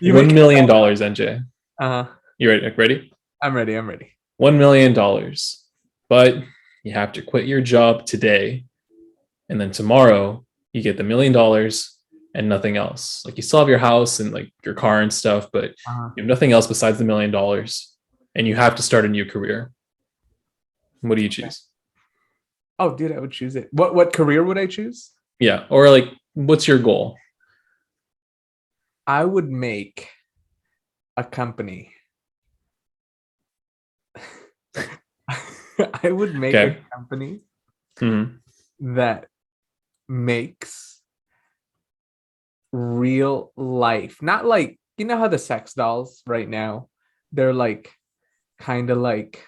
You $1 make it million, sound. NJ. Uh-huh. You ready? Ready? I'm ready. I'm ready. $1 million. But you have to quit your job today. And then tomorrow you get the $1 million and nothing else. Like you still have your house and like your car and stuff, but Uh-huh. you have nothing else besides the $1 million. And you have to start a new career. What do you choose? Oh, dude, I would choose it. What career would I choose? Yeah. Or like, what's your goal? I would make a company. I would make a Okay. company Mm-hmm. that makes real life, not like you know how the sex dolls right now, they're like kind of like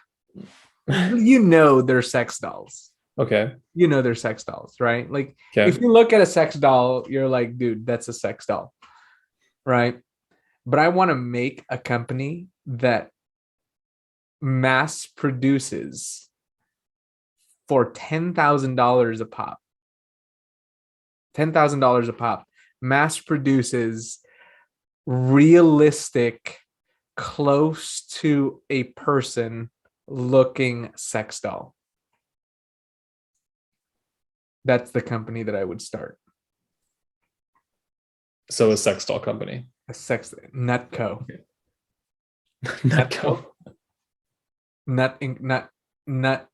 they're sex dolls. Okay. They're sex dolls, right? Like if Okay. you look at a sex doll, you're like, dude, that's a sex doll, right? But I want to make a company that mass produces for $10,000 a pop. $10,000 a pop. Mass produces realistic, close to a person looking sex doll. That's the company that I would start. So a sex doll company. A sex Nutco. Okay. Nutco. Nutco. Nut nut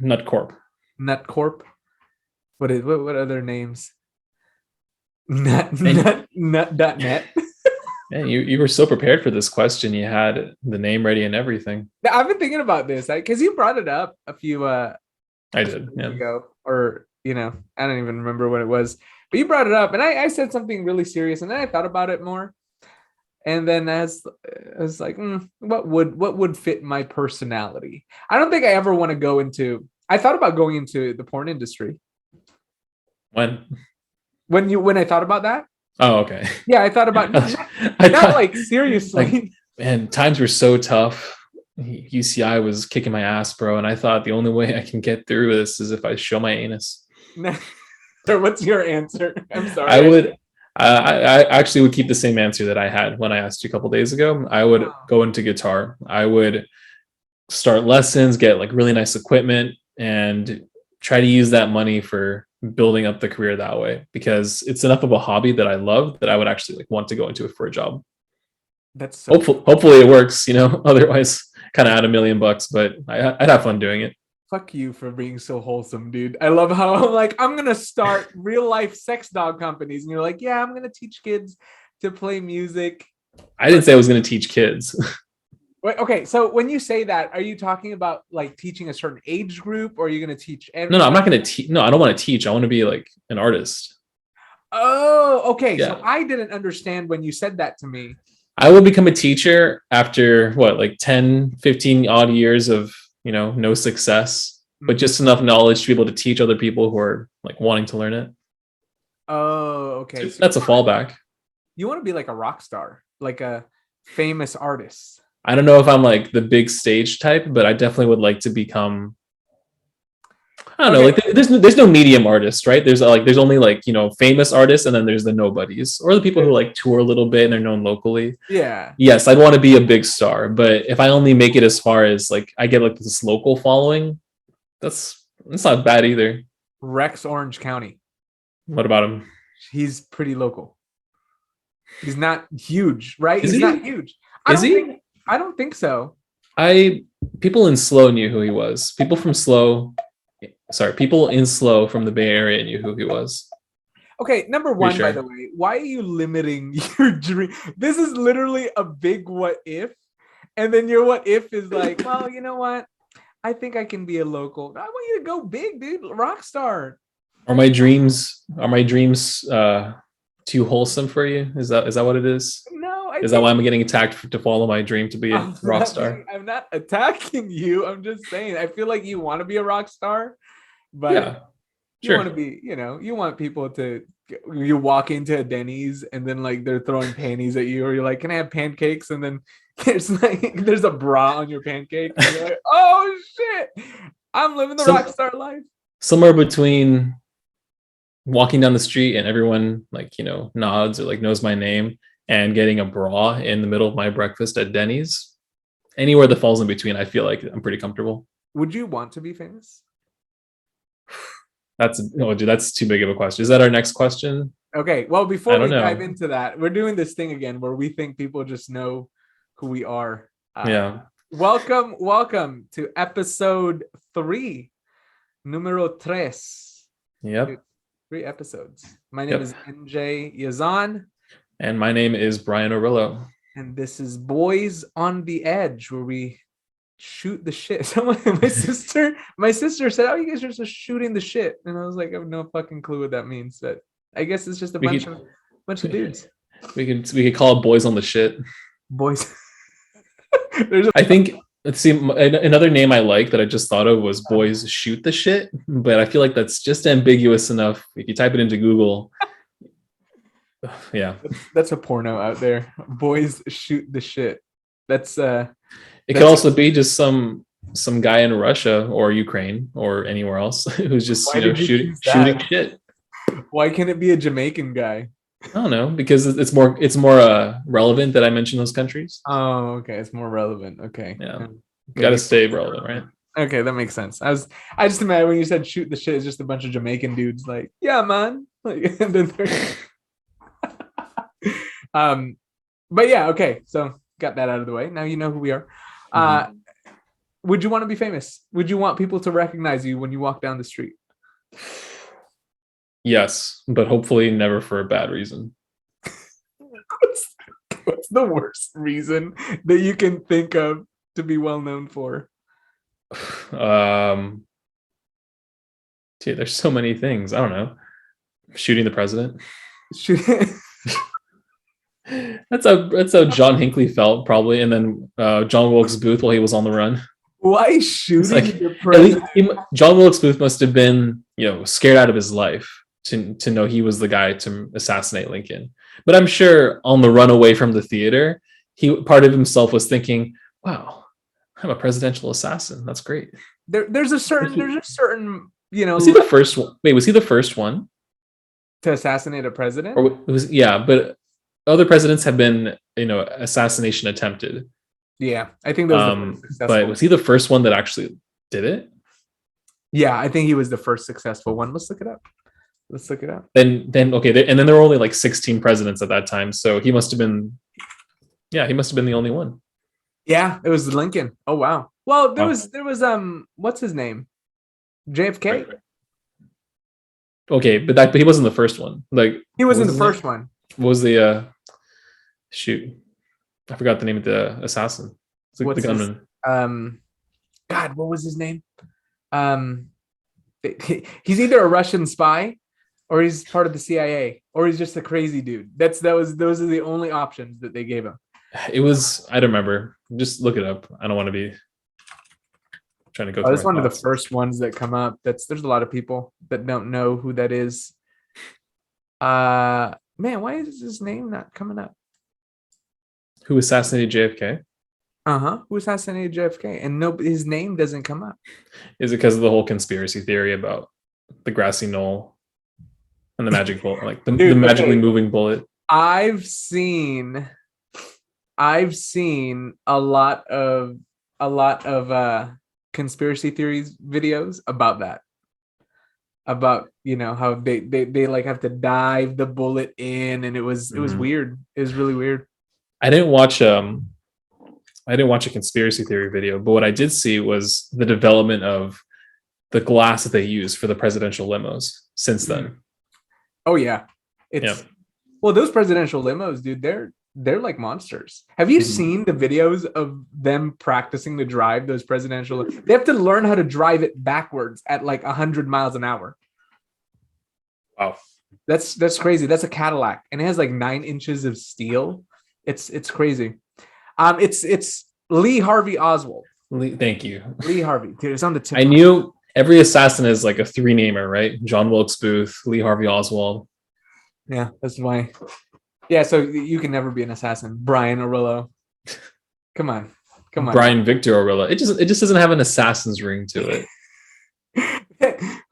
Nutcorp. nut corp. What other names? And Nut.net. man, you were so prepared for this question. You had the name ready and everything. I've been thinking about this because you brought it up I a few did. days Yeah. ago, or I don't even remember what it was, but you brought it up, and I said something really serious, and then I thought about it more, and then as I was like, what would fit my personality? I don't think I ever want to go into. I thought about going into the porn industry When? when I thought about that. Oh, okay. Yeah, I thought about I not thought like like, seriously. man, times were so tough. UCI was kicking my ass, bro, and I thought the only way I can get through this is if I show my anus. So what's your answer? I'm I sorry. would. I actually would keep the same answer that I had when I asked you a couple days ago. I would go into guitar. I would start lessons, get like really nice equipment, and try to use that money for building up the career that way because it's enough of a hobby that I love that I would actually like want to go into it for a job. That's so Hopefully it works, you know, otherwise kind of add $1 million, but I'd have fun doing it. fuck you for being so wholesome, dude. I love how I'm like, I'm gonna start real life sex dog companies, and you're like, yeah, I'm gonna teach kids to play music. I didn't say I was going to teach kids. Wait, okay, so when you say that, are you talking about like teaching a certain age group, or are you gonna teach No, I'm everyone? not going to teach. No, I don't want to teach. I want to be like an artist. Oh, okay. So Yeah. I didn't understand when you said that to me. I will become a teacher after what, like 10, 15 odd years of, no success, but Mhm. just enough knowledge to be able to teach other people who are like wanting to learn it. Oh, okay. So So that's a fallback. you want to be like a rock star, like a famous artist. I don't know if I'm like the big stage type, but I definitely would like to become. I don't know. Okay. Like, there's no medium artist, right? There's only like famous artists, and then there's the nobodies or the people who like tour a little bit and they're known locally. Yeah. Yes, I'd want to be a big star, but if I only make it as far as like I get like this local following, that's not bad either. Rex Orange County. What about him? He's pretty local. He's not huge, right? Is He's not he? huge. I Is don't he? think I don't think so. I People in Slow knew who he was. People in Slow from the Bay Area knew who he was. Okay, number Pretty one, by the sure. way, why are you limiting your dream? This is literally a big what if. And then your what if is like, well, you know what? I think I can be a local. I want you to go big, dude. Rock star. Are my dreams too wholesome for you? Is that what it is? No, I Is that why think I'm getting attacked to follow my dream to be a rock star? I'm not attacking you. I'm just saying I feel like you want to be a rock star, but Yeah, you want sure. to be, you want people to you walk into a Denny's and then like they're throwing panties at you, or you're like, can I have pancakes? And then there's a bra on your pancake, and you're like, oh shit, I'm living the rock Some star life. Somewhere between walking down the street and everyone like nods or like knows my name, and getting a bra in the middle of my breakfast at Denny's. Anywhere that falls in between, I feel like I'm pretty comfortable. Would you want to be famous? That's too big of a question. Is that our next question? Okay. Well, I before don't we dive know. into that, we're doing this thing again where we think people just know who we are. Yeah. Welcome to episode 3, numero tres. Yep. 3 episodes. My name Yep. is NJ Yazan. And my name is Brian Orillo. And this is Boys on the Edge, where we shoot the shit. My sister said, "Oh, you guys are just shooting the shit," and I was like, "I have no fucking clue what that means." But I guess it's just a bunch of dudes. We could call it Boys on the Shit. Boys. I think. Let's see. Another name I like that I just thought of was Boys Shoot the Shit, but I feel like that's just ambiguous enough. If you type it into Google, yeah, that's a porno out there. Boys shoot the shit. That's it could also be just some guy in Russia or Ukraine or anywhere else who's just shooting shit. Why can't it be a Jamaican guy? I don't know, because it's more relevant that I mention those countries. Oh, okay, it's more relevant. Okay, yeah, got to stay relevant, right? Okay, that makes sense. I just imagine when you said shoot the shit, it's just a bunch of Jamaican dudes like, yeah, man. Like, and then but yeah, okay, so got that out of the way. Now you know who we are. Would you want to be famous? Would you want people to recognize you when you walk down the street? Yes, but hopefully never for a bad reason. What's the worst reason that you can think of to be well known for? There's so many things. I don't know. Shooting the president. That's how John Hinckley felt, probably, and then John Wilkes Booth while he was on the run. Why shooting the president? John Wilkes Booth must have been, scared out of his life to know he was the guy to assassinate Lincoln. But I'm sure on the run away from the theater, part of himself was thinking, "Wow, I'm a presidential assassin. That's great." There's a certain, Was he the first one? Wait, was he the first one to assassinate a president? Or but other presidents have been, assassination attempted. Yeah, I think that was the first successful. But was he the first one that actually did it? Yeah, I think he was the first successful one. Let's look it up. Then okay, and then there were only like 16 presidents at that time, so he must have been the only one. Yeah, it was Lincoln. Oh wow. Well, there was what's his name? JFK. Right. Okay, but he wasn't the first one. Like he wasn't the first one. What was the shoot? I forgot the name of the assassin. It's like the gunman. God, what was his name? He's either a Russian spy, or he's part of the CIA, or he's just a crazy dude. Those are the only options that they gave him. It was, I don't remember. Just look it up. I don't want to be trying to go through. That's one of the first ones that come up. There's a lot of people that don't know who that is. Man, why is his name not coming up? Who assassinated JFK? Who assassinated JFK? And his name doesn't come up. Is it because of the whole conspiracy theory about the grassy knoll and the magic bullet, like the magically moving bullet? I've seen a lot of conspiracy theories videos about that. About how they like have to dive the bullet in, and it was weird. It was really weird. I didn't watch a conspiracy theory video, but what I did see was the development of the glass that they use for the presidential limos since then. Oh yeah. Well, those presidential limos, dude, they're like monsters. Have you seen the videos of them practicing to drive those presidential? They have to learn how to drive it backwards at like 100 miles an hour. Wow. That's crazy. That's a Cadillac, and it has like 9 inches of steel. It's crazy. It's Lee Harvey Oswald. Thank you. Lee Harvey. Dude, it's on the tip. I knew every assassin is like a 3-namer, right? John Wilkes Booth, Lee Harvey Oswald. Yeah, that's why. Yeah, so you can never be an assassin. Brian Orillo. Come on. Brian Victor Orillo. It just doesn't have an assassin's ring to it.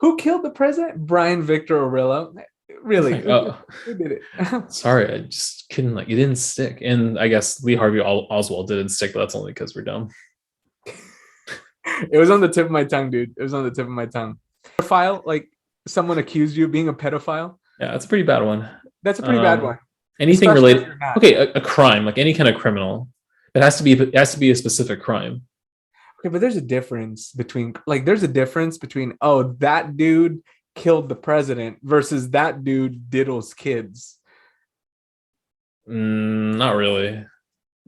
Who killed the president? Brian Victor Orillo. Really, Like, oh, who did it? sorry, I just couldn't like it didn't stick. And I guess Lee Harvey Oswald didn't stick, but that's only because we're dumb. It was on the tip of my tongue, dude. It was on the tip of my tongue. Pedophile, like someone accused you of being a pedophile. Yeah, that's a pretty bad one. That's a pretty bad one, Anything especially if related? you're not. Okay, a crime, like any kind of criminal. It has to be a specific crime. Okay, but there's a difference between oh, that dude killed the president versus that dude diddles kids. Not really.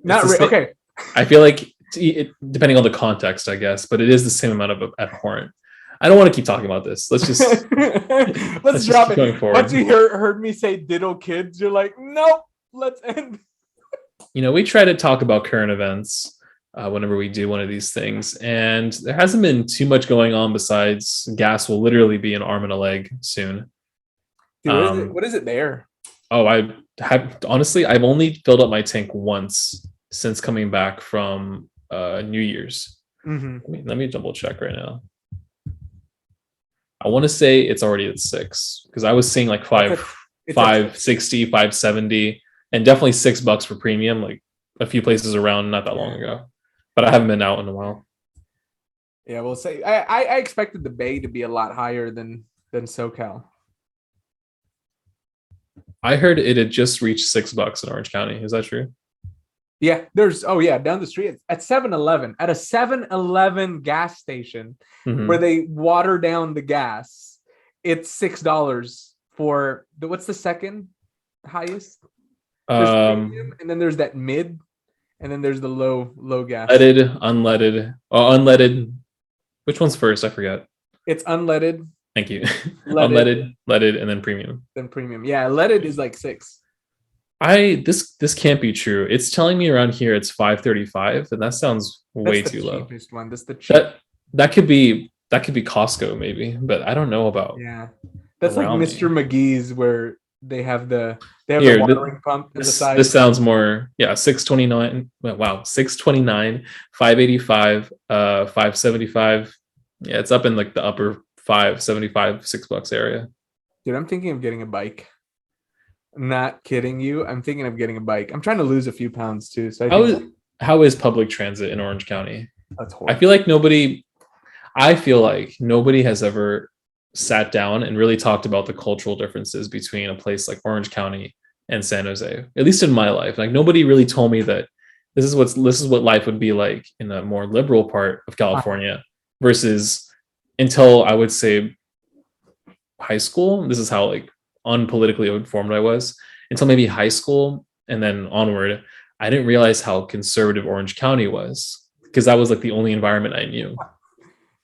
Not really. Okay. I feel like depending on the context, I guess, but it is the same amount of abhorrent. I don't want to keep talking about this. Let's just let's drop it. Going forward. Once you heard me say diddle kids, you're like, nope. Let's end. We try to talk about current events whenever we do one of these things, and there hasn't been too much going on besides gas will literally be an arm and a leg soon. Dude, what is it there? Oh, I've only filled up my tank once since coming back from New Year's. Mm-hmm. Let me double check right now. I want to say it's already at 6 because I was seeing like 560, 570, and definitely $6 for premium, like a few places around not that long ago. But I haven't been out in a while. Yeah, we'll say I expected the Bay to be a lot higher than SoCal. I heard it had just reached $6 in Orange County. Is that true? Yeah, down the street at 7-Eleven, at a 7-Eleven gas station where they water down the gas. It's $6 for what's the second highest? There's premium, and then there's that mid, and then there's the low gas. Leaded, unleaded, unleaded. Which one's first? I forget. It's unleaded. Thank you. Unleaded, leaded, and then premium. Then premium. Yeah, leaded is like 6. This can't be true. It's telling me around here it's 535, and that sounds way too low. That's the cheapest one. That's the cheapest. That could be Costco maybe, but I don't know about. Yeah, that's like Mr. McGee's where they have the watering pump in the side. This sounds more 629. Wow, 629, 585, 575. Yeah, it's up in like the upper 575, $6 area. Dude, I'm thinking of getting a bike. I'm not kidding you. I'm thinking of getting a bike. I'm trying to lose a few pounds too. So how is public transit in Orange County? That's horrible. I feel like nobody has ever sat down and really talked about the cultural differences between a place like Orange County and San Jose. At least in my life, like nobody really told me that this is what life would be like in a more liberal part of California versus until I would say high school. This is how like unpolitically informed I was until maybe high school, and then onward I didn't realize how conservative Orange County was because that was like the only environment I knew.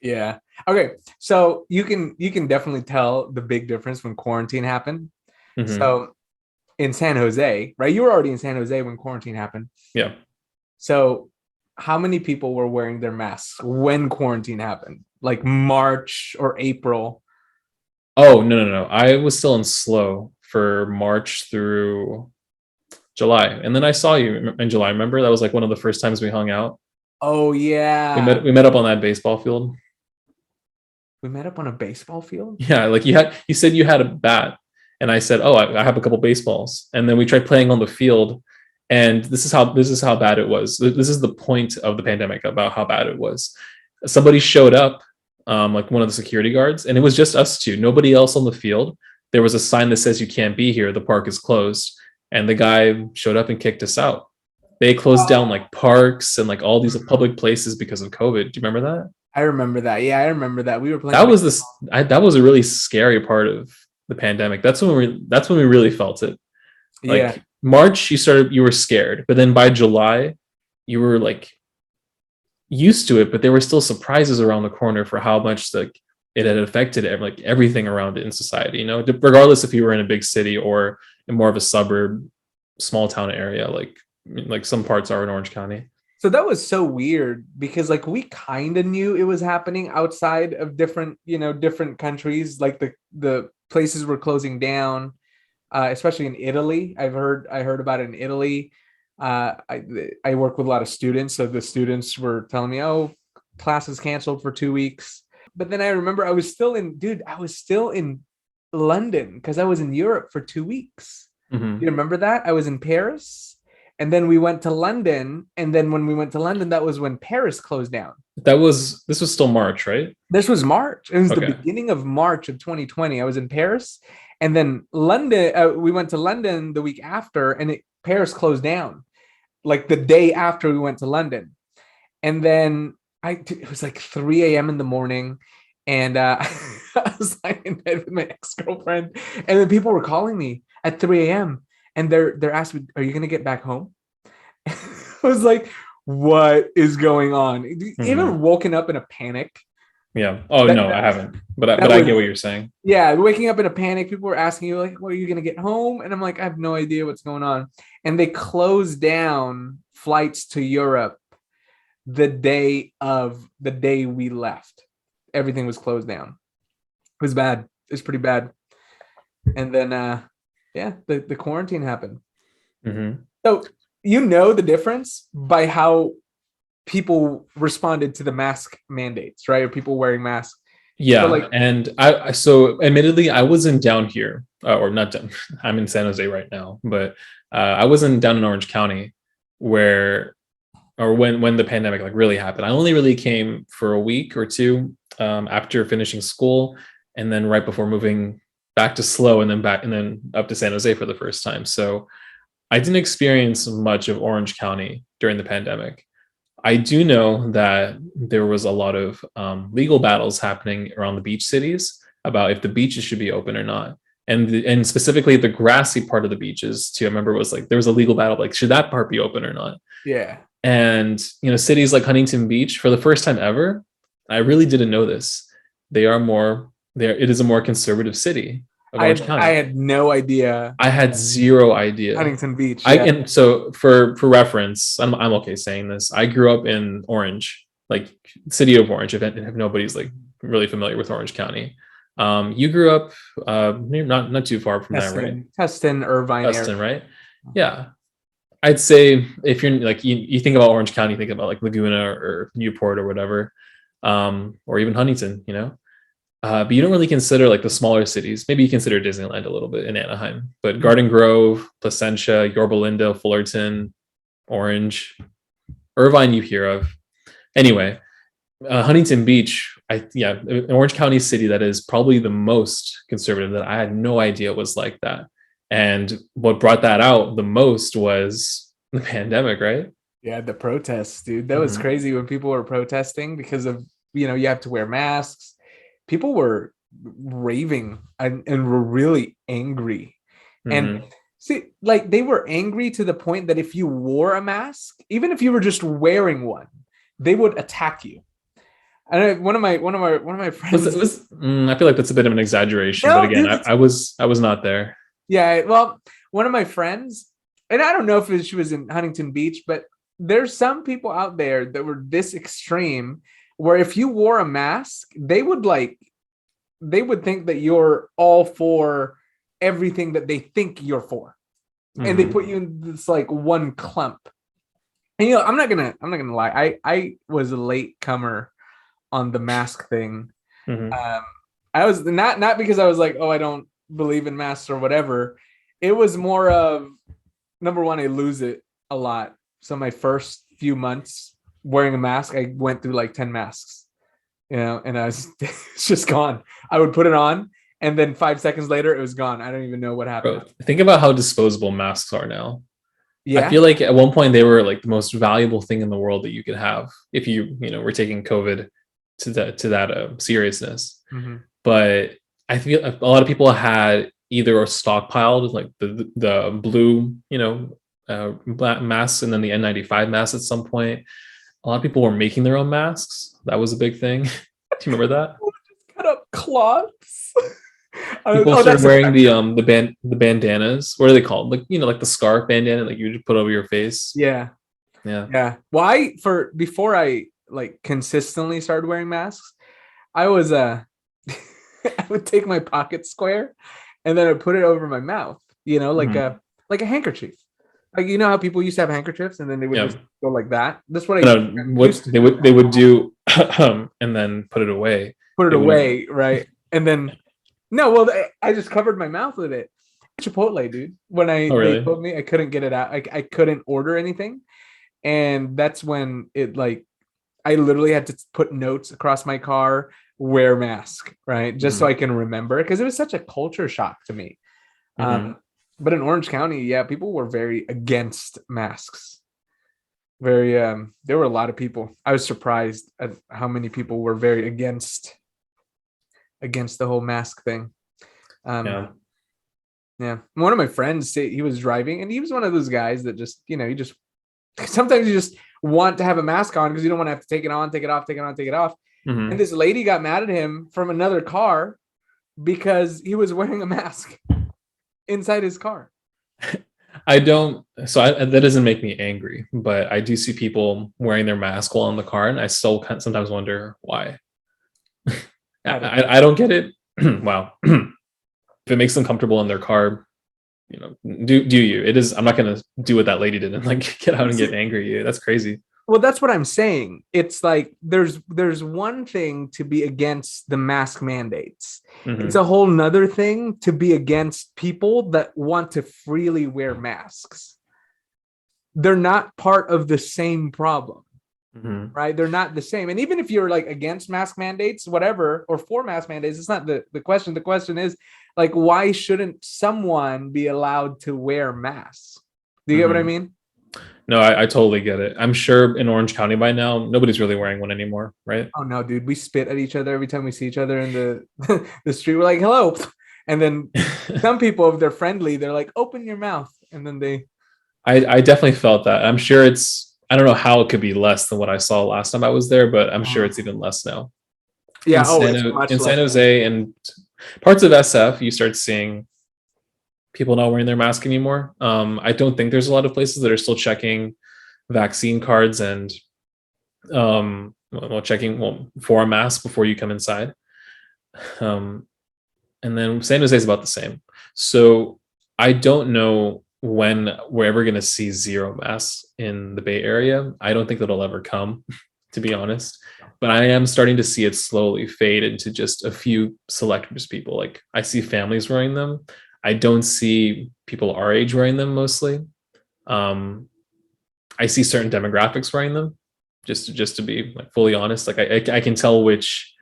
Yeah. Okay. So you can definitely tell the big difference when quarantine happened. Mm-hmm. So in San Jose, right? You were already in San Jose when quarantine happened. Yeah. So how many people were wearing their masks when quarantine happened? Like March or April? Oh, no. I was still in slow for March through July. And then I saw you in July. Remember? That was like one of the first times we hung out. Oh, yeah. We met up on that baseball field. We met up on a baseball field? Yeah, like you said you had a bat. And I said, oh, I have a couple baseballs. And then we tried playing on the field. And this is how bad it was. This is the point of the pandemic about how bad it was. Somebody showed up, like one of the security guards, and it was just us two, nobody else on the field. There was a sign that says you can't be here. The park is closed. And the guy showed up and kicked us out. They closed down like parks and like all these public places because of COVID. Do you remember that? I remember that. Yeah, I remember that. We were playing. That was a really scary part of the pandemic. That's when we really felt it. Like March, you were scared, but then by July, you were like used to it, but there were still surprises around the corner for how much like it had affected everything around it in society, regardless if you were in a big city or in more of a suburb, small town area, like some parts are in Orange County. So that was so weird because like we kind of knew it was happening outside of different countries, like the places were closing down, especially in Italy. I heard about it in Italy. I work with a lot of students, so the students were telling me, oh, class is canceled for 2 weeks. But then I remember I was still in London because I was in Europe for 2 weeks. You Hmm. remember that? I was in Paris, and then we went to London, and then when we went to London, that was when Paris closed down. This was still March, right? This was March. It was the Okay. beginning of March of 2020. I was in Paris, and then London. We went to London the week after, and Paris closed down like the day after we went to London. And then it was like 3 a.m. in the morning, and I was like in bed with my ex girlfriend, and then people were calling me at 3 a.m. and they're asking me, "Are you gonna get back home?" I was like, "What is going on?" You ever Hmm. woken up in a panic? Yeah. Oh That no, I haven't. But that I get what was you're saying. yeah, waking up in a panic. People were asking you like, "Well, are you gonna get home?" And I'm like, "I have no idea what's going on." And they closed down flights to Europe the day we left. Everything was closed down. It was bad. It was pretty bad. And then yeah, the quarantine happened. Hmm. So you know the difference by how people responded to the mask mandates, right? Or people wearing masks. So Yeah, like and so admittedly, I wasn't down here, or not down. I'm in San Jose right now, but I wasn't down in Orange County, where or when the pandemic like really happened. I only really came for a week or two after finishing school, and then right before moving back to SLO, and then back and then up to San Jose for the first time. So I didn't experience much of Orange County during the pandemic. I do know that there was a lot of legal battles happening around the beach cities about if the beaches should be open or not, and specifically the grassy part of the beaches too. I remember it was like there was a legal battle like should that part be open or not. yeah. And cities like Huntington Beach, for the first time ever, I really didn't know this. They are more there. It is a more conservative city of Orange I County. had no idea. I had zero idea. Huntington Beach, I yeah. and so for reference, I'm okay saying this. I grew up in Orange, like city of Orange. If nobody's like really familiar with Orange County, you grew up not too far from that, right? Tustin, Irvine area. Justin, right? Yeah, I'd say if you're like you think about Orange County, think about like Laguna or Newport or whatever, or even Huntington, but you don't really consider like the smaller cities. Maybe you consider Disneyland a little bit in Anaheim, but Garden Grove, Placentia, Yorba Linda, Fullerton, Orange, Irvine, you hear of. Anyway, Huntington Beach, an Orange County city that is probably the most conservative that I had no idea was like that. And what brought that out the most was the pandemic, right? Yeah, the protests, dude. That was Mm-hmm. crazy when people were protesting because of, you have to wear masks. People were raving and were really angry. And Mm-hmm. see, like they were angry to the point that if you wore a mask, even if you were just wearing one, they would attack you. And one of my friends, I feel like that's a bit of an exaggeration, but no, again, dude, it's I was not there. yeah, well, one of my friends, and I don't know if she was in Huntington Beach, but there's some people out there that were this extreme where if you wore a mask, they would think that you're all for everything that they think you're for. And they put Mm-hmm. you in this like one clump. And I'm not gonna lie. I was a late comer on the mask thing. Mm-hmm. Um, I was not because I was like, oh, I don't believe in masks or whatever. It was more of number one, I lose it a lot. So my first few months wearing a mask, I went through like 10 masks, and I was it's just gone. I would put it on and then 5 seconds later it was gone. I don't even know what happened. Bro, think about how disposable masks are now. I Yeah. feel like at one point they were like the most valuable thing in the world that you could have if were taking COVID to that seriousness. Mm-hmm. But I feel a lot of people had either stockpiled like the blue masks and then the N95 masks at some point. A lot of people were making their own masks. That was a big thing. Do you remember that? Cut up cloths. People Oh, started that's a wearing the bandanas. What are they called? Like like the scarf bandana, like you just put over your face. yeah. Yeah. Yeah. Well, before I like consistently started wearing masks, I was I would take my pocket square and then I'd put it over my mouth, like Mhm. a handkerchief. Like how people used to have handkerchiefs and then they would Yeah. just go like that. That's what I No, what used to do. they would do, and then put it away. Put it They wouldn't. away, right? And then No, well, I just covered my mouth with it. Chipotle, dude. When Oh, they really? told me I couldn't get it out, I couldn't order anything, and that's when it like I literally had to put notes across my car, wear mask, right, just so Hmm. I can remember because it was such a culture shock to me. Hmm. But in Orange County, yeah, people were very against masks. Very, there were a lot of people. I was surprised at how many people were very against the whole mask thing. Um, Yeah. yeah, one of my friends say he was driving, and he was one of those guys that just, you just sometimes you just want to have a mask on because you don't want to have to take it on, take it off, take it on, take it off. And Hmm. this lady got mad at him from another car because he was wearing a mask inside his car. I don't. So that doesn't make me angry, but I do see people wearing their mask while in the car, and I still sometimes wonder why. I don't. I don't get it. Wow. If it makes them comfortable in their car, do you? It is. I'm not gonna do what that lady did and like get out and get angry at you. That's crazy. Well, that's what I'm saying. It's like there's one thing to be against the mask mandates. It's Hmm. a whole nother thing to be against people that want to freely wear masks. They're not part of the same problem, Hmm. right? They're not the same. And even if you're like against mask mandates, whatever, or for mask mandates, it's not the question. The question is like, why shouldn't someone be allowed to wear masks? Do you get what I Hmm. mean? No, I totally get it. I'm sure in Orange County by now, nobody's really wearing one anymore, right? Oh no, dude, we spit at each other every time we see each other in the the street. We're like, hello. And then some people, if they're friendly, they're like, open your mouth. And then they I definitely felt that. I'm sure it's. I don't know how it could be less than what I saw last time I was there, but I'm sure it's even less now. yeah, oh, it's In much San less. Jose and parts of SF, you start seeing people not wearing their mask anymore. I don't think there's a lot of places that are still checking vaccine cards and checking for a mask before you come inside. Um, and then San Jose is about the same. So I don't know when we're ever going to see zero masks in the Bay Area. I don't think that'll ever come, to be honest. But I am starting to see it slowly fade into just a few select groups of people. Like I see families wearing them. I don't see people our age wearing them mostly. Um, I see certain demographics wearing them. Just to be like fully honest, like I can tell which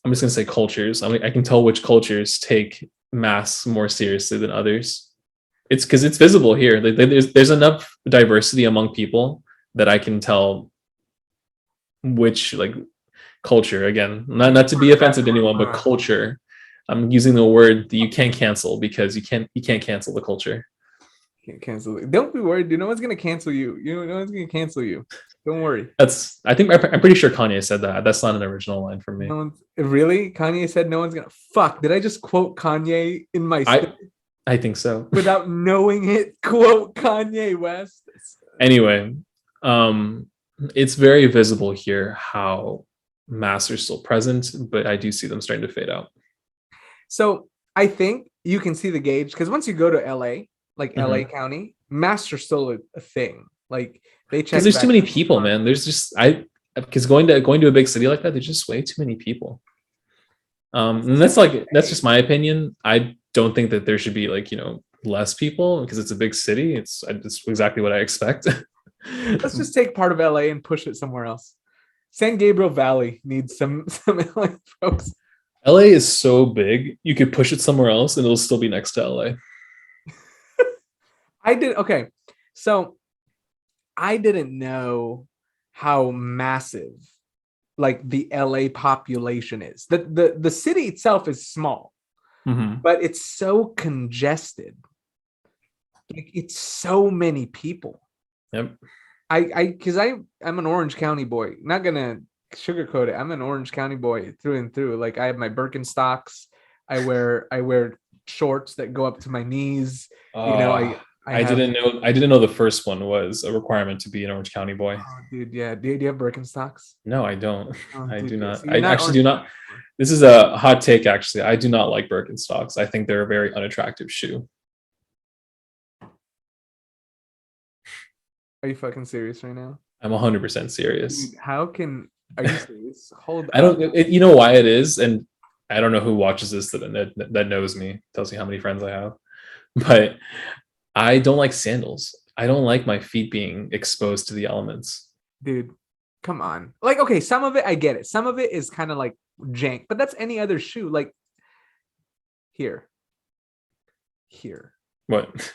I'm just gonna say cultures. I can tell which cultures take masks more seriously than others. It's because it's visible here. There's enough diversity among people that I can tell which like culture. Again, not to be offensive to anyone, but culture. I'm using the word that you can't cancel because you can't cancel the culture. Can't cancel it. Don't be worried, dude. No one's gonna cancel you. No one's gonna cancel you. Don't worry. I'm pretty sure Kanye said that. That's not an original line from me. No one's really. Kanye said no one's gonna. Fuck. Did I just quote Kanye in my I I think so. without knowing it? Quote Kanye West. Anyway, um, it's very visible here how masks are still present, but I do see them starting to fade out. So I think you can see the gauge because once you go to LA, like LA Mhm. County, masks are still a thing. Like they Because check there's too many vaccine people, man. There's just I because going to a big city like that, there's just way too many people. And that's just my opinion. I don't think that there should be like less people because it's a big city. It's exactly what I expect. Let's just take part of LA and push it somewhere else. San Gabriel Valley needs some LA folks. LA is so big, you could push it somewhere else and it'll still be next to LA. I did okay. So I didn't know how massive like the LA population is. The city itself is small, Mm-hmm. but it's so congested. Like it's so many people. Yep. I'm an Orange County boy. Not gonna sugarcoat it. I'm an Orange County boy through and through. Like I have my Birkenstocks. I wear shorts that go up to my knees. You know, Uh, I have. I didn't know the first one was a requirement to be an Orange County boy. Oh, dude, yeah. Do you have Birkenstocks? No, I don't. Oh, I dude, do okay. not. So you're I not actually Orange do County not. anymore. This is a hot take, actually. I do not like Birkenstocks. I think they're a very unattractive shoe. Are you fucking serious right now? I'm 100% serious. Dude, how can are you serious? Hold I up. don't, you know why it is? And I don't know who watches this that knows me, tells me how many friends I have, but I don't like sandals. I don't like my feet being exposed to the elements. Dude, come on. Like, okay, some of it I get it. Some of it is kind of like jank, but that's any other shoe. Like here. What?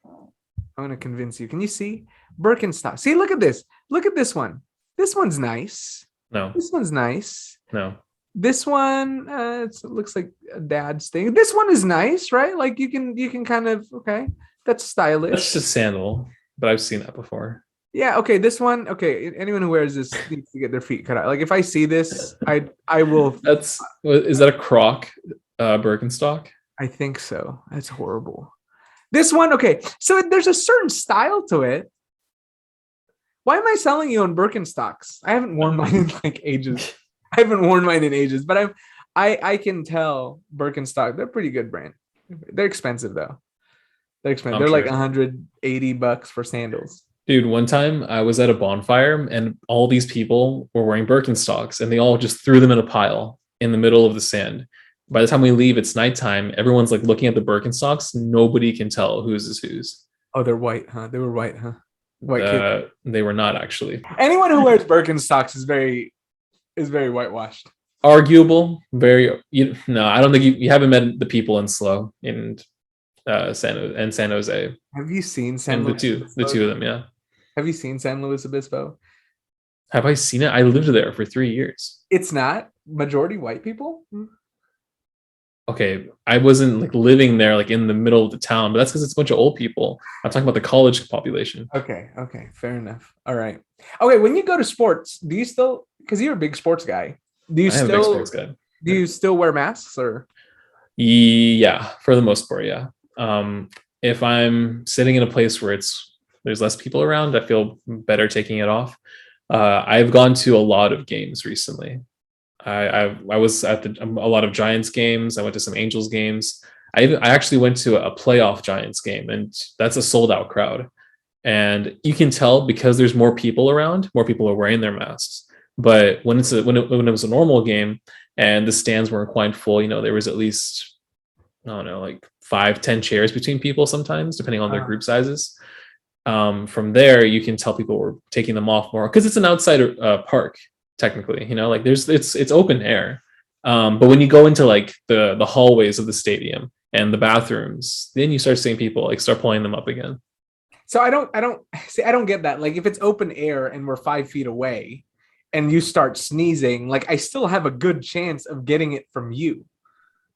I'm gonna convince you. Can you see Birkenstock? See, look at this. Look at this one. This one's nice. No. This one's nice. No. This one, it looks like a dad's thing. This one is nice, right? Like you can kind of okay. That's stylish. That's just sandal, but I've seen that before. Yeah. Okay. This one. Okay. Anyone who wears this needs to get their feet cut out. Like if I see this, I will. Is that a Croc Birkenstock? I think so. That's horrible. This one. Okay. So there's a certain style to it. Why am I selling you on Birkenstocks? I haven't worn mine in like ages. But I can tell Birkenstock. They're a pretty good brand. They're expensive though. They're expensive. They're like $180 for sandals. Dude, one time I was at a bonfire and all these people were wearing Birkenstocks and they all just threw them in a pile in the middle of the sand. By the time we leave, it's nighttime. Everyone's like looking at the Birkenstocks. Nobody can tell whose is whose. Oh, they're white, huh? They were white, huh? White kid. They were not actually. Anyone who wears Birkenstocks is very whitewashed. Arguable. No, I don't think you haven't met the people in Slow in San Jose. Have you seen the two of them? Yeah. Have you seen San Luis Obispo? Have I seen it? I lived there for 3 years. It's not majority white people. Okay, I wasn't like living there like in the middle of the town, but that's because it's a bunch of old people. I'm talking about the college population. Okay, fair enough. All right. Okay, when you go to sports, do you still, because you're a big sports guy, do you still wear masks or? Yeah, for the most part, yeah. If I'm sitting in a place where there's less people around, I feel better taking it off. I've gone to a lot of games recently. I was at a lot of Giants games. I went to some Angels games. I actually went to a playoff Giants game, and that's a sold out crowd. And you can tell because there's more people around, more people are wearing their masks. But when it was a normal game and the stands weren't quite full, there was at least, I don't know, like 5-10 chairs between people sometimes, depending on their group sizes. From there, you can tell people were taking them off more because it's an outside park. Technically, like it's open air. But when you go into like the hallways of the stadium and the bathrooms, then you start seeing people like start pulling them up again. So I don't get that. Like if it's open air and we're 5 feet away and you start sneezing, like I still have a good chance of getting it from you.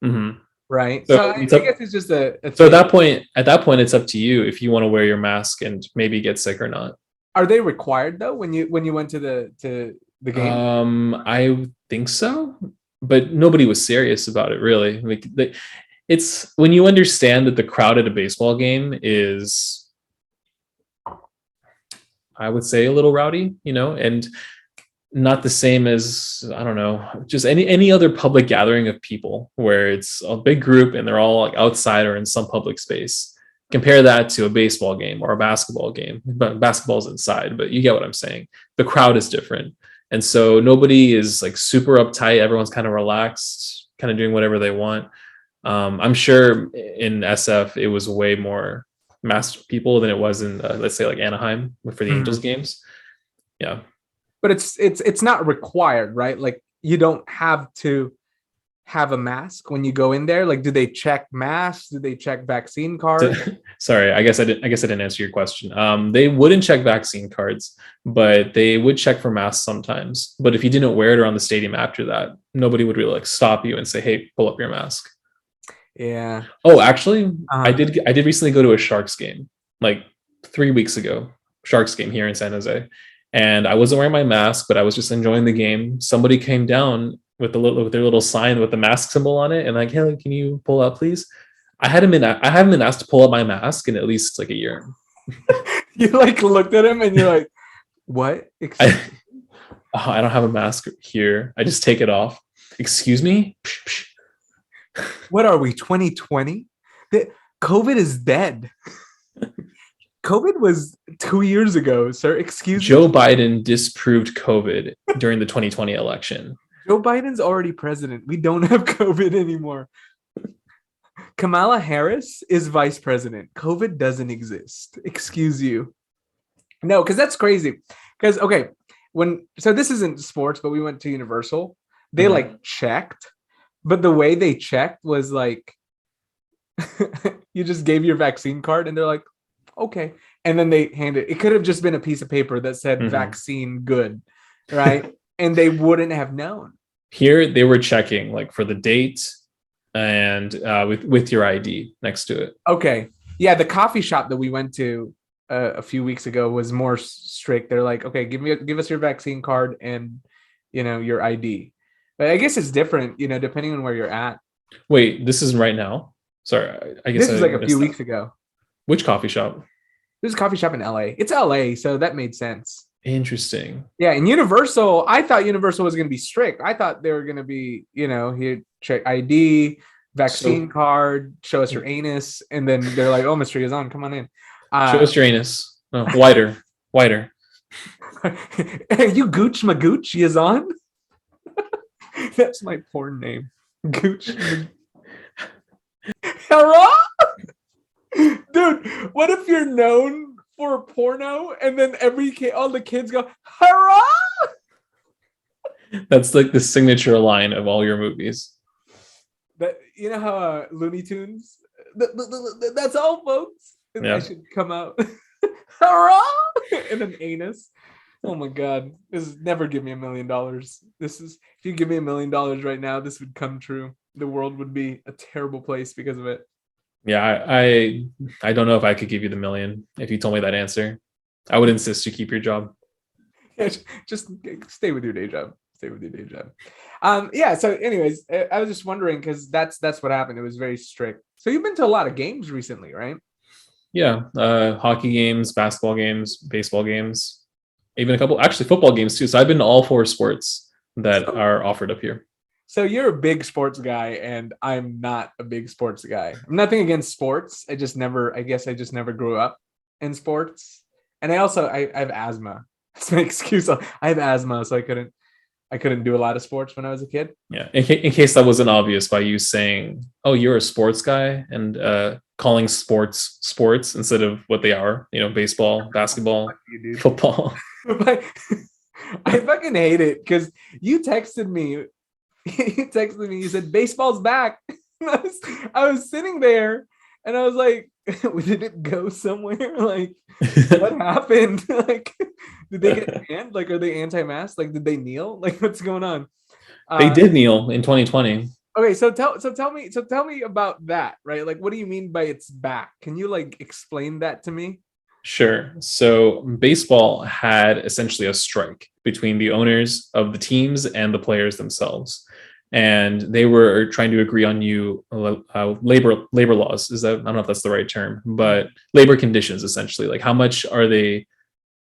Mm-hmm. Right. So I guess it's just a so at that point, it's up to you if you want to wear your mask and maybe get sick or not. Are they required though when you went to the game? I think so, but nobody was serious about it really. Like it's when you understand that the crowd at a baseball game is, I would say, a little rowdy, and not the same as, I don't know, just any other public gathering of people where it's a big group and they're all like outside or in some public space. Compare that to a baseball game or a basketball game. But basketball's inside, but you get what I'm saying. The crowd is different. And so nobody is like super uptight. Everyone's kind of relaxed, kind of doing whatever they want. I'm sure in SF, it was way more masked people than it was in, let's say, like Anaheim for the Angels games. Yeah. But it's not required, right? Like you don't have to have a mask when you go in there. Like, do they check masks? Do they check vaccine cards? Sorry, I guess I didn't answer your question. They wouldn't check vaccine cards, but they would check for masks sometimes. But if you didn't wear it around the stadium after that, nobody would really like stop you and say, "Hey, pull up your mask." Yeah. Oh, actually, I did recently go to a Sharks game like 3 weeks ago. Sharks game here in San Jose. And I wasn't wearing my mask, but I was just enjoying the game. Somebody came down with their little sign with the mask symbol on it, and like, "Hey, can you pull out, please?" I haven't been asked to pull up my mask in at least like a year. You like looked at him and you're like, "What?" I don't have a mask here. I just take it off. Excuse me? What are we, 2020? COVID is dead. COVID was 2 years ago, sir. Excuse me. Joe Biden disproved COVID during the 2020 election. Joe Biden's already president. We don't have COVID anymore. Kamala Harris is vice president. COVID doesn't exist. Excuse you. No, because that's crazy. Because okay, so this isn't sports, but we went to Universal. They Mhm. like checked, but the way they checked was like you just gave your vaccine card and they're like, okay. And then they hand it. It could have just been a piece of paper that said Mhm. vaccine good, right? And they wouldn't have known. Here they were checking like for the date and with your ID next to it. Okay. Yeah, the coffee shop that we went to a few weeks ago was more strict. They're like, okay, give us your vaccine card and your ID. But I guess it's different, depending on where you're at. Wait, this isn't right now. Sorry, I guess This was I like a few missed that. weeks ago. Which coffee shop? There's a coffee shop in LA. It's LA, so that made sense. Interesting. Yeah, and Universal, I thought Universal was going to be strict. I thought they were going to be, here, check ID, vaccine So card, show us your anus, and then they're like, "Oh, Mr. Yazan, come on in." show Uh, us your anus. No, wider, wider. you Gooch Magooch Yazan? That's my porn name. Gooch. Hello? Dude, what if you're known for porno and then all the kids go, hurrah? That's like the signature line of all your movies. That you know how Looney Tunes. That's all, folks. I Yeah. should come out, hurrah, in an anus. Oh my god! This is never give me $1 million. This is if you give me $1 million right now, this would come true. The world would be a terrible place because of it. Yeah, I don't know if I could give you the million if you told me that answer. I would insist you keep your job. Yeah, just stay with your day job. Stay with your day job. Yeah. So, anyways, I was just wondering because that's what happened. It was very strict. So you've been to a lot of games recently, right? Yeah, hockey games, basketball games, baseball games, even a couple actually football games too. So I've been to all four sports that So, are offered up here. so you're a big sports guy, and I'm not a big sports guy. I'm nothing against sports. I guess I just never grew up in sports. And I have asthma. That's my excuse. I have asthma, so I couldn't do a lot of sports when I was a kid. Yeah, in case that wasn't obvious by you saying, "Oh, you're a sports guy," and calling sports instead of what they are. Baseball, basketball, You, dude. football. But I fucking hate it because you texted me. You texted me. You said baseball's back. I was sitting there, and I was like, "Did it go somewhere? Like, what happened? Like, did they get banned? Like, are they anti-mask? Like, did they kneel? Like, what's going on?" They Uh, did kneel in 2020. okay, tell me about that, right? Like, what do you mean by it's back? Can you like explain that to me? Sure. So baseball had essentially a strike between the owners of the teams and the players themselves, and they were trying to agree on labor laws. Is that, I don't know if that's the right term, but labor conditions essentially. Like how much are they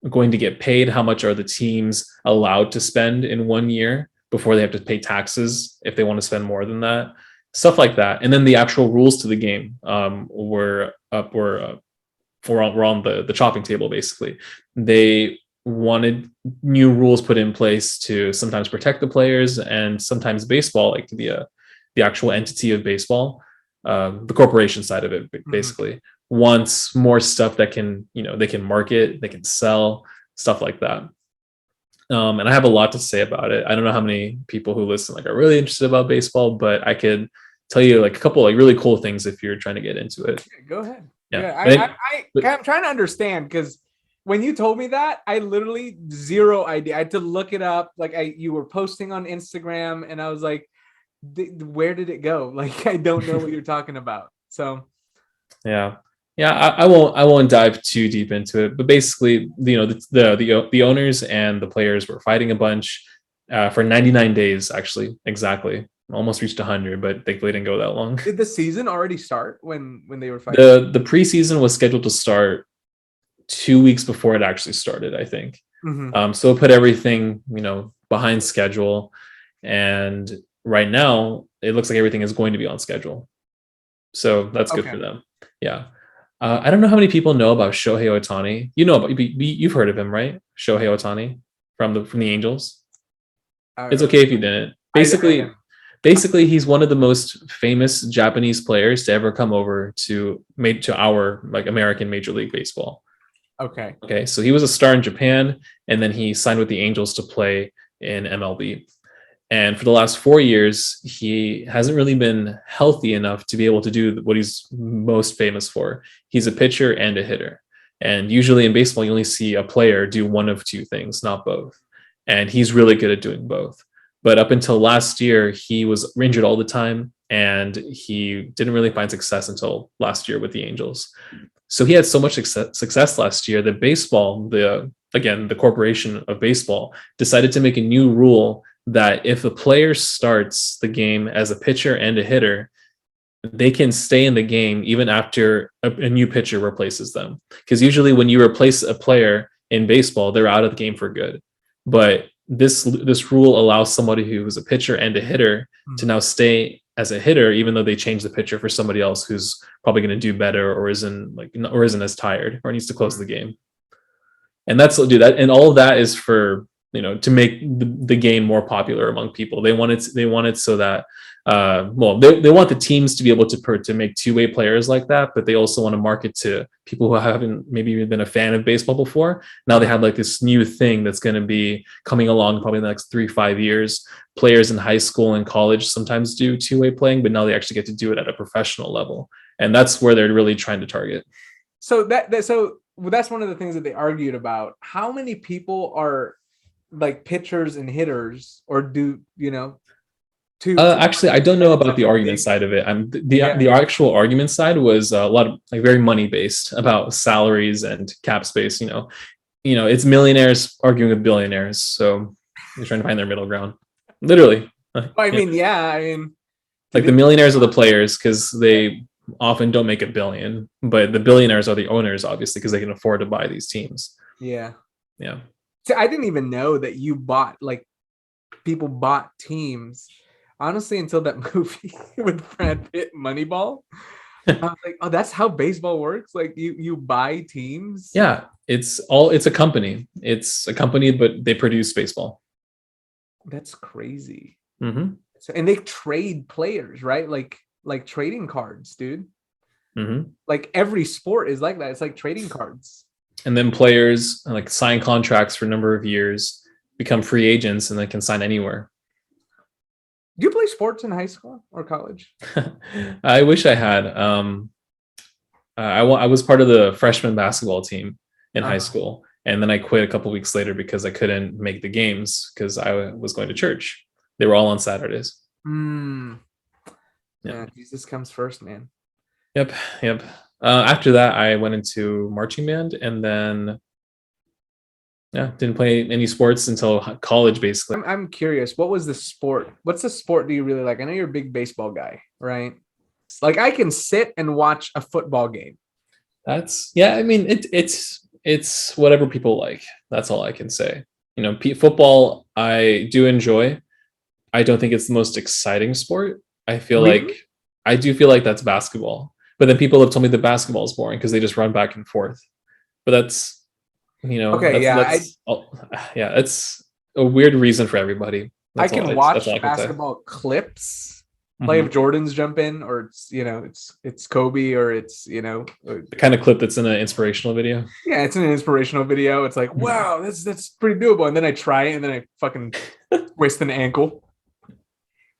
going to get paid? How much are the teams allowed to spend in 1 year before they have to pay taxes if they want to spend more than that? Stuff like that. And then the actual rules to the game were on the chopping table. Basically, they wanted new rules put in place to sometimes protect the players, and sometimes baseball, like the actual entity of baseball, the corporation side of it, basically wants more stuff that can, they can market, they can sell, stuff like that. And I have a lot to say about it. I don't know how many people who listen like are really interested about baseball, but I could tell you like a couple like really cool things if you're trying to get into it. Go ahead. Yeah. Yeah, But I'm trying to understand because when you told me that, I literally zero idea. I had to look it up. Like you were posting on Instagram, and I was like, where did it go? Like I don't know what you're talking about. So yeah. Yeah, I won't dive too deep into it, but basically, the owners and the players were fighting a bunch for 99 days, actually, exactly, almost reached 100, but thankfully didn't go that long. did the season already start when they were fighting? The preseason was scheduled to start 2 weeks before it actually started, I think. So it put everything behind schedule, and right now it looks like everything is going to be on schedule, so that's good for them. Yeah. I don't know how many people know about Shohei Ohtani. You've heard of him, right? Shohei Ohtani from the Angels. It's okay if you didn't. basically, basically, he's one of the most famous Japanese players to ever come over to our like American Major League Baseball. Okay. Okay, so he was a star in Japan, and then he signed with the Angels to play in MLB. And for the last 4 years, he hasn't really been healthy enough to be able to do what he's most famous for. He's a pitcher and a hitter. And usually in baseball, you only see a player do one of two things, not both. And he's really good at doing both. But up until last year, he was injured all the time, and he didn't really find success until last year with the Angels. So he had so much success last year that baseball, the corporation of baseball, decided to make a new rule that if a player starts the game as a pitcher and a hitter, they can stay in the game even after a new pitcher replaces them. Because usually when you replace a player in baseball, they're out of the game for good. But this rule allows somebody who is a pitcher and a hitter to now stay as a hitter, even though they change the pitcher for somebody else who's probably going to do better or isn't as tired or needs to close the game. And and all of that is for, to make the game more popular among people. They want it so that they want the teams to be able to make two-way players like that, but they also want to market to people who haven't maybe even been a fan of baseball before. Now they have like this new thing that's going to be coming along probably in the next 3-5 years. Players in high school and college sometimes do two-way playing, but now they actually get to do it at a professional level, and that's where they're really trying to target. So that's one of the things that they argued about. How many people are like pitchers and hitters, or do actually, I don't know about the argument side of it. The actual argument side was a lot of like very money based about salaries and cap space. It's millionaires arguing with billionaires, so they're trying to find their middle ground. Literally. I mean, like the millionaires are the players because they often don't make $1 billion, but the billionaires are the owners, obviously, because they can afford to buy these teams. Yeah. Yeah. So I didn't even know that people bought teams. Honestly, until that movie with Brad Pitt, Moneyball, I was like, oh, that's how baseball works. Like you buy teams. Yeah, it's a company. It's a company, but they produce baseball. That's crazy. Mm-hmm. So, and they trade players, right? Like trading cards, dude. Mm-hmm. Like every sport is like that. It's like trading cards. And then players like sign contracts for a number of years, become free agents, and they can sign anywhere. Do you play sports in high school or college? I wish I had. I was part of the freshman basketball team in high school, and then I quit a couple weeks later because I couldn't make the games because I was going to church. They were all on Saturdays. Yeah, Jesus comes first, man. Yep. After that, I went into marching band, and then didn't play any sports until college, basically. I'm curious, what was the sport? What's the sport do you really like? I know you're a big baseball guy, right? Like I can sit and watch a football game. I mean, it's whatever people like. That's all I can say. Football I do enjoy. I don't think it's the most exciting sport. I feel like I do feel like that's basketball. But then people have told me that basketball is boring because they just run back and forth. But that's it's a weird reason for everybody. I can watch basketball clips. Like if Jordan's jump in, or it's Kobe, or it's the kind of clip that's in an inspirational video. Yeah, it's an inspirational video. It's like, wow, that's pretty doable. And then I try it, and then I fucking twist an ankle.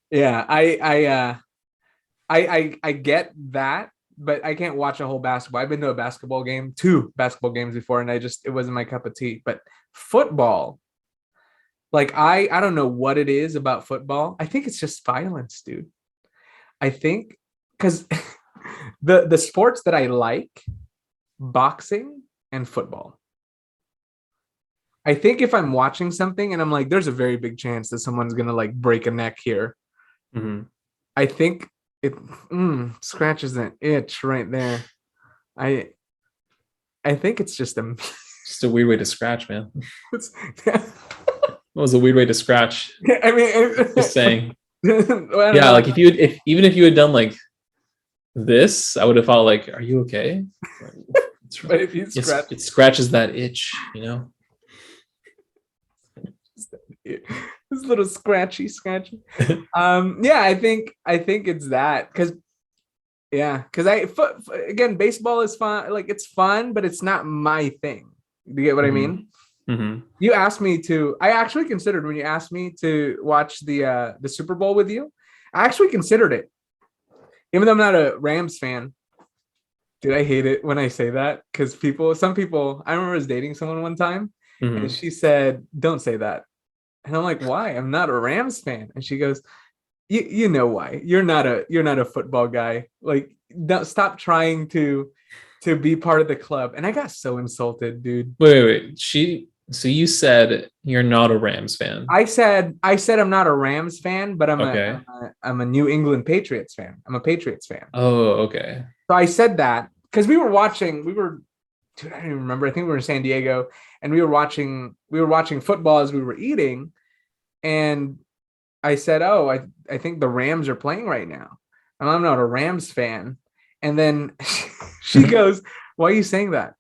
Yeah, I get that, but I can't watch a whole basketball. I've been to 2 basketball games before, and it wasn't my cup of tea. But football, like I don't know what it is about football. I think it's just violence, dude. I think because the sports that I like, boxing and football. I think if I'm watching something and I'm like, there's a very big chance that someone's gonna like break a neck here. I think it scratches that itch right there. I think it's just a weird way to scratch, man. It was a weird way to scratch. I mean, just saying. Like even if you had done like this, I would have felt like, are you okay? But if you it scratches that itch, This little scratchy. Yeah, I think it's that because yeah, because again, baseball is fun. Like it's fun, but it's not my thing. Do you get what I Mhm. mean? Mhm. You asked me to. I actually considered when you asked me to watch the Super Bowl with you. I actually considered it, even though I'm not a Rams fan. Dude, I hate it when I say that because some people. I remember I was dating someone one time, and Mhm. she said, "Don't say that." And I'm like, "Why? I'm not a Rams fan." And she goes, "You know why? You're not a football guy. Like, don't stop trying to be part of the club." And I got so insulted, dude. Wait. So you said you're not a Rams fan. I said I'm not a Rams fan, but I'm a Okay. I'm a, I'm a New England Patriots fan. I'm a Patriots fan. Oh, okay. So I said that because dude, I don't even remember. I think we were in San Diego and we were watching football as we were eating, and I said, "Oh, I think the Rams are playing right now." And I'm not a Rams fan. And then she goes, "Why are you saying that?"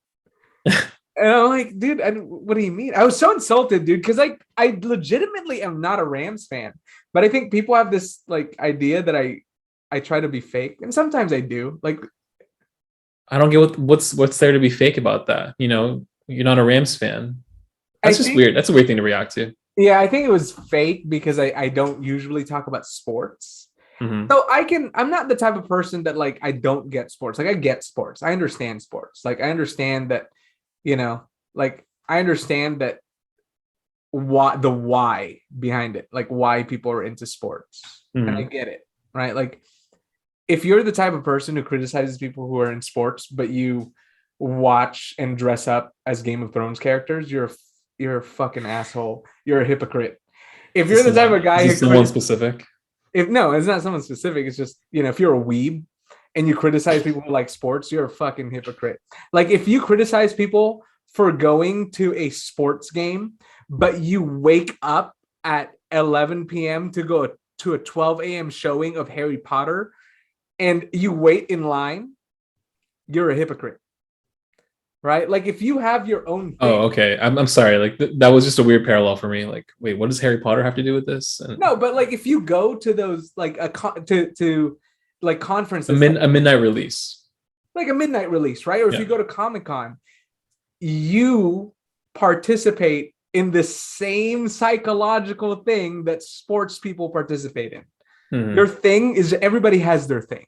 And I'm like, "Dude, what do you mean?" I was so insulted, dude, because I legitimately am not a Rams fan, but I think people have this like idea that I try to be fake, and sometimes I do. Like, I don't get what's there to be fake about that. You're not a Rams fan. I That's just think, weird. That's a weird thing to react to. yeah, I think it was fake because I don't usually talk about sports. Hmm. So I'm not the type of person that like I don't get sports. Like I get sports. I understand sports. Like I understand that, you know, like I understand that why behind it, like why people are into sports. And I Hmm. get it, right? Like if you're the type of person who criticizes people who are in sports, but you watch and dress up as Game of Thrones characters, you're a fucking asshole. You're a hypocrite. If Is this you're the type someone? of Is guy who this someone specific? if no, it's not someone specific. It's just, if you're a weeb and you criticize people who like sports, you're a fucking hypocrite. Like if you criticize people for going to a sports game, but you wake up at 11 p.m. to go to a 12 a.m. showing of Harry Potter and you wait in line, you're a hypocrite, right? Like if you have your own thing. Oh, okay. I'm sorry. Like that was just a weird parallel for me. Like, wait, what does Harry Potter have to do with this? And No, but like if you go to those like to like conferences a midnight release. like a midnight release, right? Or if Yeah. you go to Comic Con, you participate in the same psychological thing that sports people participate in. Your Hmm. thing is everybody has their thing,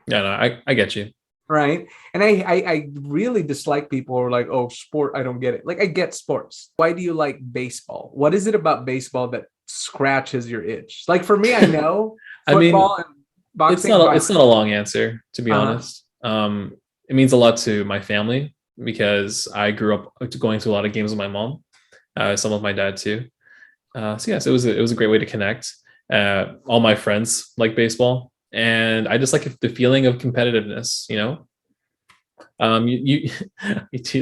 Yeah. No, I get you. right? And I really dislike people who are like, oh, sport, I don't get it. Like I get sports. Why do you like baseball? What is it about baseball that scratches your itch? Like for me, I know I mean, football and boxing, it's but not a long answer to be uh-huh. honest. It means a lot to my family because I grew up going to a lot of games with my mom, some with my dad too. So yes, it was a great way to connect. All my friends like baseball, and I just like the feeling of competitiveness. You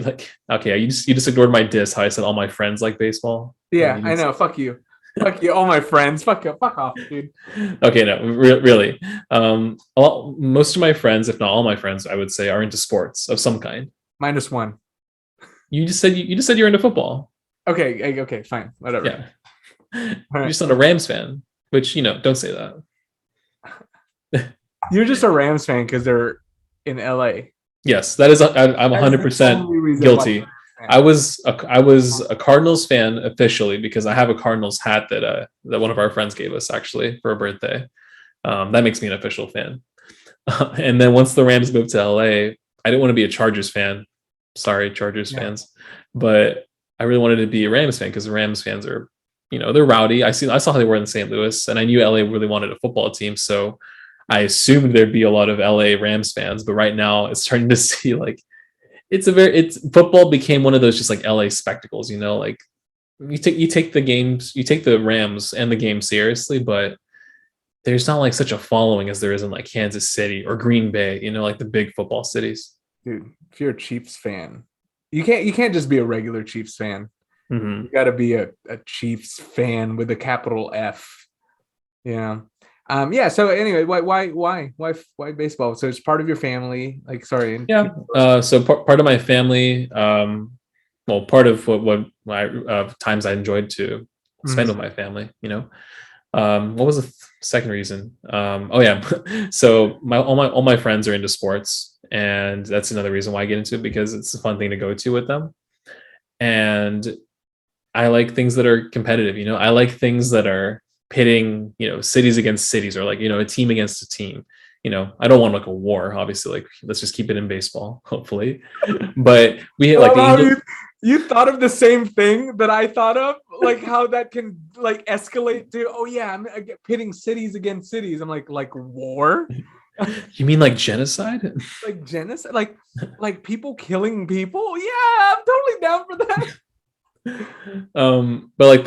like okay, you just ignored my diss. How I said all my friends like baseball. Yeah, You I didn't know. say Fuck you. Fuck you. All my friends. Fuck you. Fuck off, dude. okay, no, really. Most of my friends, if not all my friends, I would say, are into sports of some kind. -1. You just said you're into football. Okay, fine. Whatever. Yeah, All you're right. just not a Rams fan, which don't say that. You're just a Rams fan because they're in LA. Yes, that is. I'm That is the 100% only reason why you're guilty. a Rams I fan. was I was a Cardinals fan officially because I have a Cardinals hat that one of our friends gave us actually for a birthday. That makes me an official fan. And then once the Rams moved to LA, I didn't want to be a Chargers fan. Sorry, Chargers Yeah, fans, but I really wanted to be a Rams fan because the Rams fans are, they're rowdy. I saw how they were in St. Louis, and I knew LA really wanted a football team, so I assumed there'd be a lot of LA Rams fans. But right now, it's starting to see like it's football became one of those just like LA spectacles. Like you take the games, you take the Rams and the game seriously, but there's not like such a following as there is in like Kansas City or Green Bay, like the big football cities. dude. If you're a Chiefs fan, you can't just be a regular Chiefs fan. Mm-hmm. You got to be a Chiefs fan with a capital F. Yeah. Yeah. So anyway, why baseball? So it's part of your family. Like, sorry. Yeah. So part of my family, well, part of what my times I enjoyed to spend with my family, what was the second reason? Oh yeah. So all my friends are into sports, and that's another reason why I get into it, because it's a fun thing to go to with them. And I like things that are competitive, I like things that are pitting, cities against cities, or like, a team against a team. I don't want like a war, obviously, like let's just keep it in baseball, hopefully. But we I like love the how Angels. you thought of the same thing that I thought of, like how that can like escalate to, oh yeah, I'm pitting cities against cities. I'm like war, You mean like genocide? like genocide, like people killing people. Yeah, I'm totally down for that. But like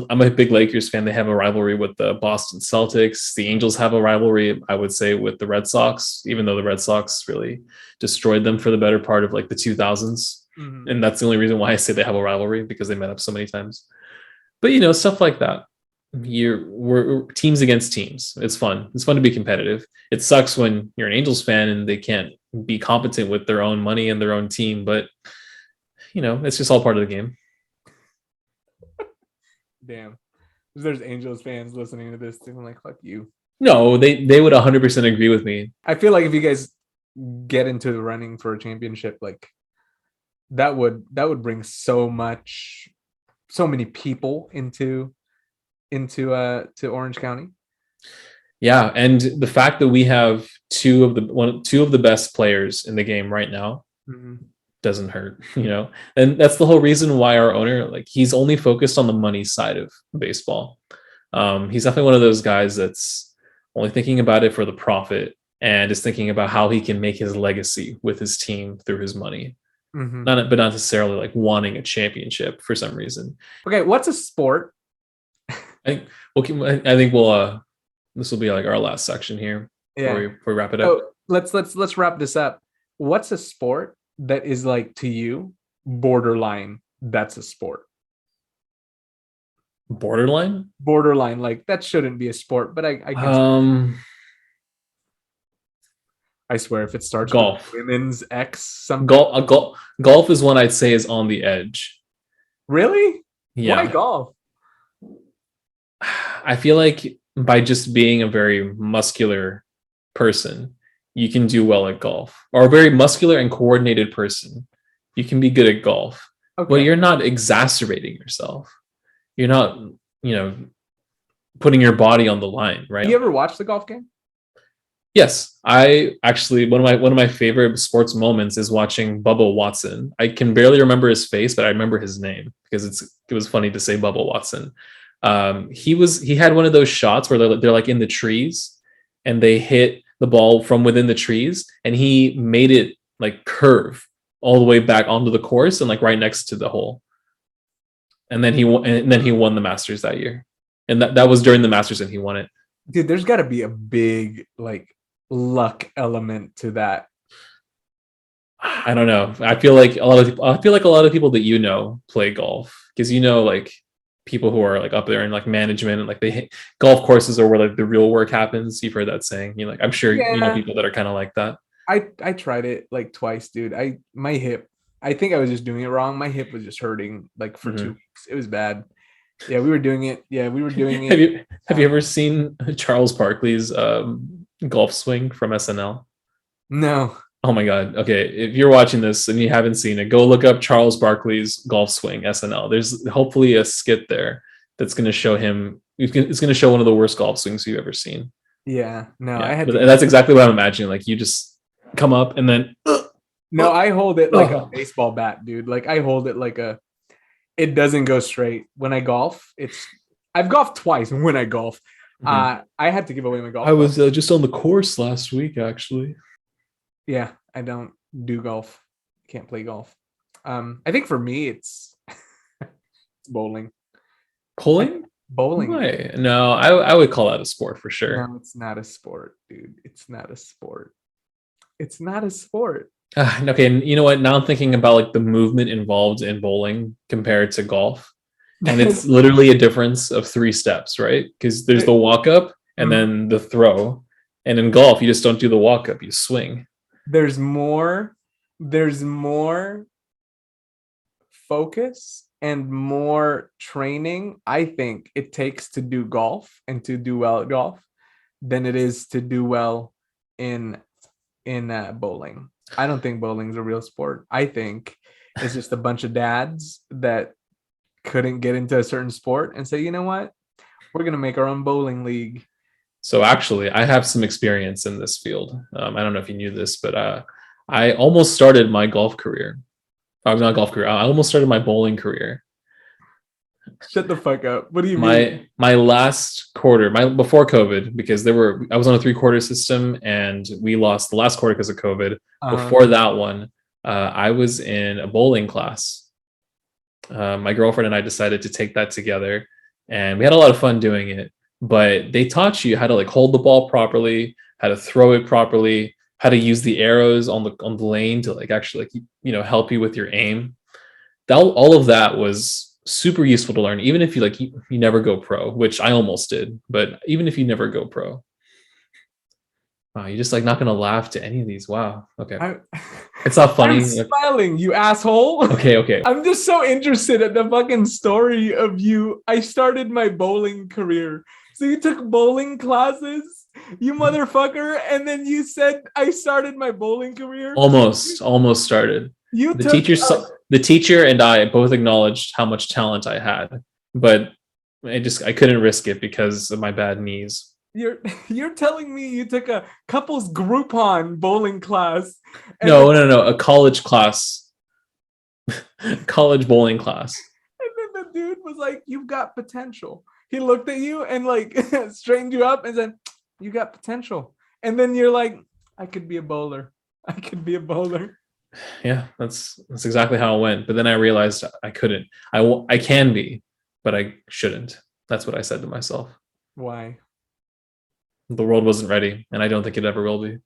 I'm a big Lakers fan. They have a rivalry with the Boston Celtics. The Angels have a rivalry, I would say, with the Red Sox, even though the Red Sox really destroyed them for the better part of like the 2000s. Mhm. And that's the only reason why I say they have a rivalry, because they met up so many times. But stuff like that. We're teams against teams. It's fun. It's fun to be competitive. It sucks when you're an Angels fan and they can't be competent with their own money and their own team, but it's just all part of the game. Damn. If there's Angels fans listening to this, they're like, fuck you. No, they would 100% agree with me. I feel like if you guys get into the running for a championship, like that would bring so many people into to Orange County. Yeah, and the fact that we have two of the best players in the game right now Mm-hmm. doesn't hurt, And that's the whole reason why our owner, like, he's only focused on the money side of baseball. He's definitely one of those guys that's only thinking about it for the profit, and is thinking about how he can make his legacy with his team through his money. Mm-hmm. Not necessarily like wanting a championship for some reason. Okay, what's a sport? I I think this will be like our last section here before Yeah. we wrap it up. So let's wrap this up. What's a sport that is like to you borderline? That's a sport. Borderline. Borderline, like that shouldn't be a sport, but I can. I swear, if it starts with Golf. women's X something. Golf is one I'd say is on the edge. Really? Why Yeah. golf? I feel like by just being a very muscular person, you can do well at golf. Or a very muscular and coordinated person, you can be good at golf. Okay. But you're not exacerbating yourself. You're not, putting your body on the line, right? You ever watch the golf game? Yes, I actually, one of my favorite sports moments is watching Bubba Watson. I can barely remember his face, but I remember his name because it was funny to say Bubba Watson. He had one of those shots where they're like in the trees, and they hit the ball from within the trees, and he made it like curve all the way back onto the course and like right next to the hole. And then he won the Masters that year, and that was during the Masters, and he won it. Dude, there's got to be a big like luck element to that. I don't know. I feel like a lot of people that play golf, because like people who are like up there in like management, and like golf courses are where like the real work happens. You've heard that saying. Like, I'm sure people that are kind of like that. I tried it like twice, dude. My hip. I think I was just doing it wrong. My hip was just hurting like for 2 weeks. It was bad. Yeah, we were doing it. Have you ever seen Charles Barkley's golf swing from SNL? No. Oh my god. Okay, if you're watching this and you haven't seen it, go look up Charles Barkley's golf swing SNL. There's hopefully a skit there that's going to show him. It's going to show one of the worst golf swings you've ever seen. Yeah. No, yeah, that's exactly what I'm imagining. Like, you just come up and then. No, I hold it like a baseball bat, dude. Like I hold it like it doesn't go straight. When I golf, I've golfed twice when I golf. I had to give away my golf. I was just on the course last week, actually. Yeah, I don't do golf. Can't play golf. I think for me, it's bowling. Bowling? Bowling. No, I would call that a sport for sure. No, it's not a sport, dude. It's not a sport. It's not a sport. Okay, you know what? Now I'm thinking about like the movement involved in bowling compared to golf, and it's literally a difference of 3 steps, right? Because there's the walk up and then the throw, and in golf you just don't do the walk up; you swing. There's more focus and more training I think it takes to do golf and to do well at golf than it is to do well in bowling. I don't think bowling's a real sport. I think it's just a bunch of dads that couldn't get into a certain sport and say, you know what, we're gonna make our own bowling league. So actually, I have some experience in this field. I don't know if you knew this, but I almost started my golf career. I'm not golf career. I almost started my bowling career. Shut the fuck up. What do you mean? My last quarter, my before COVID, because I was on a 3-quarter system and we lost the last quarter because of COVID. Before that one, I was in a bowling class. My girlfriend and I decided to take that together, and we had a lot of fun doing it. But they taught you how to like hold the ball properly, how to throw it properly, how to use the arrows on the lane to like actually like help you with your aim. All of that was super useful to learn, even if you never go pro, which I almost did. But even if you never go pro, wow, you're just like not gonna laugh to any of these. Wow, okay, it's not funny. I'm smiling, you asshole. Okay. I'm just so interested in the fucking story of you. I started my bowling career. So you took bowling classes, you motherfucker, and then you said I started my bowling career. Almost started. You the took teacher the teacher and I both acknowledged how much talent I had, but I couldn't risk it because of my bad knees. You're telling me you took a couples Groupon bowling class? No, a college class, college bowling class. And then the dude was like, "You've got potential." He looked at you and like straightened you up and said, "You got potential." And then you're like, "I could be a bowler. I could be a bowler." Yeah, that's exactly how it went. But then I realized I couldn't. I can be, but I shouldn't. That's what I said to myself. Why? The world wasn't ready, and I don't think it ever will be.